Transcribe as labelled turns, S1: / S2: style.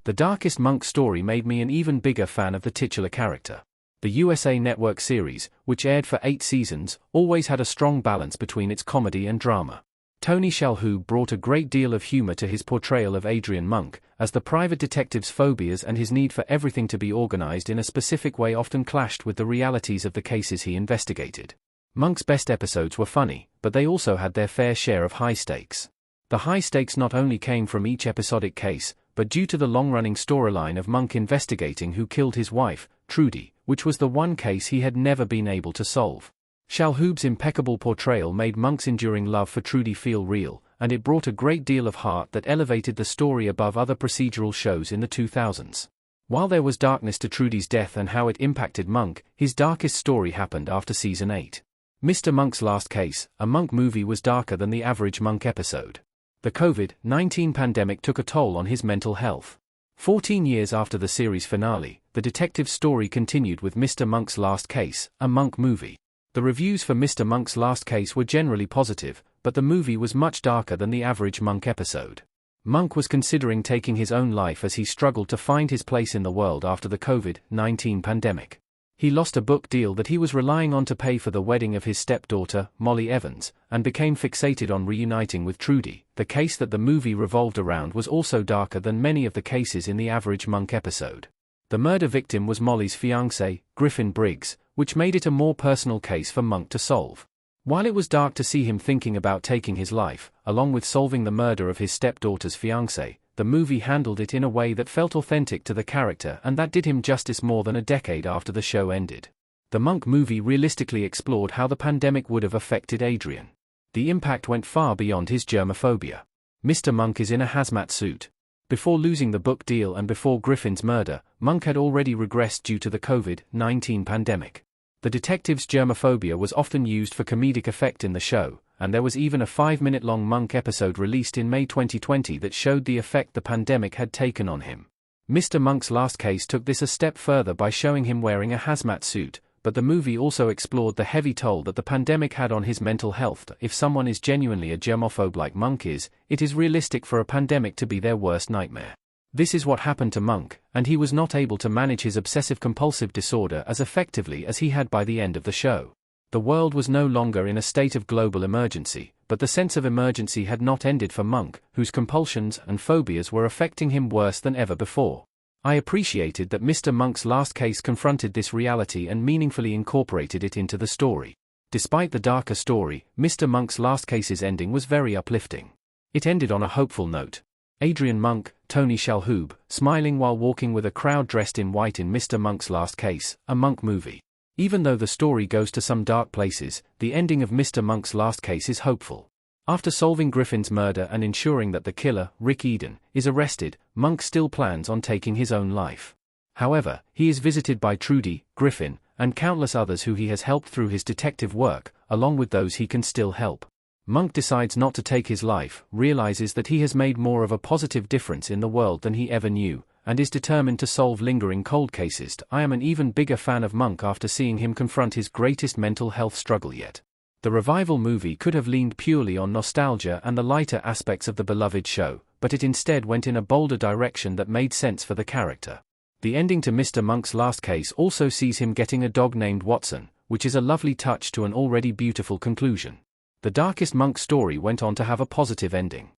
S1: The Darkest Monk story made me an even bigger fan of the titular character. The USA Network series, which aired for 8 seasons, always had a strong balance between its comedy and drama. Tony Shalhoub brought a great deal of humor to his portrayal of Adrian Monk, as the private detective's phobias and his need for everything to be organized in a specific way often clashed with the realities of the cases he investigated. Monk's best episodes were funny, but they also had their fair share of high stakes. The high stakes not only came from each episodic case, but due to the long-running storyline of Monk investigating who killed his wife, Trudy, which was the one case he had never been able to solve. Shalhoub's impeccable portrayal made Monk's enduring love for Trudy feel real, and it brought a great deal of heart that elevated the story above other procedural shows in the 2000s. While there was darkness to Trudy's death and how it impacted Monk, his darkest story happened after Season 8. Mr. Monk's Last Case, a Monk movie, was darker than the average Monk episode. The COVID-19 pandemic took a toll on his mental health. 14 years after the series finale, the detective's story continued with Mr. Monk's Last Case, a Monk movie. The reviews for Mr. Monk's Last Case were generally positive, but the movie was much darker than the average Monk episode. Monk was considering taking his own life as he struggled to find his place in the world after the COVID-19 pandemic. He lost a book deal that he was relying on to pay for the wedding of his stepdaughter, Molly Evans, and became fixated on reuniting with Trudy. The case that the movie revolved around was also darker than many of the cases in the average Monk episode. The murder victim was Molly's fiancé, Griffin Briggs, which made it a more personal case for Monk to solve. While it was dark to see him thinking about taking his life, along with solving the murder of his stepdaughter's fiancé, the movie handled it in a way that felt authentic to the character, and that did him justice more than a decade after the show ended. The Monk movie realistically explored how the pandemic would have affected Adrian. The impact went far beyond his germophobia. Mr. Monk is in a hazmat suit. Before losing the book deal and before Griffin's murder, Monk had already regressed due to the COVID-19 pandemic. The detective's germophobia was often used for comedic effect in the show, and there was even a 5-minute-long Monk episode released in May 2020 that showed the effect the pandemic had taken on him. Mr. Monk's Last Case took this a step further by showing him wearing a hazmat suit, but the movie also explored the heavy toll that the pandemic had on his mental health. If someone is genuinely a germophobe like Monk is, it is realistic for a pandemic to be their worst nightmare. This is what happened to Monk, and he was not able to manage his obsessive-compulsive disorder as effectively as he had by the end of the show. The world was no longer in a state of global emergency, but the sense of emergency had not ended for Monk, whose compulsions and phobias were affecting him worse than ever before. I appreciated that Mr. Monk's Last Case confronted this reality and meaningfully incorporated it into the story. Despite the darker story, Mr. Monk's Last Case's ending was very uplifting. It ended on a hopeful note. Adrian Monk, Tony Shalhoub, smiling while walking with a crowd dressed in white in Mr. Monk's Last Case, a Monk movie. Even though the story goes to some dark places, the ending of Mr. Monk's Last Case is hopeful. After solving Griffin's murder and ensuring that the killer, Rick Eden, is arrested, Monk still plans on taking his own life. However, he is visited by Trudy, Griffin, and countless others who he has helped through his detective work, along with those he can still help. Monk decides not to take his life, realizes that he has made more of a positive difference in the world than he ever knew, and is determined to solve lingering cold cases. I am an even bigger fan of Monk after seeing him confront his greatest mental health struggle yet. The revival movie could have leaned purely on nostalgia and the lighter aspects of the beloved show, but it instead went in a bolder direction that made sense for the character. The ending to Mr. Monk's Last Case also sees him getting a dog named Watson, which is a lovely touch to an already beautiful conclusion. The Darkest Monk story went on to have a positive ending.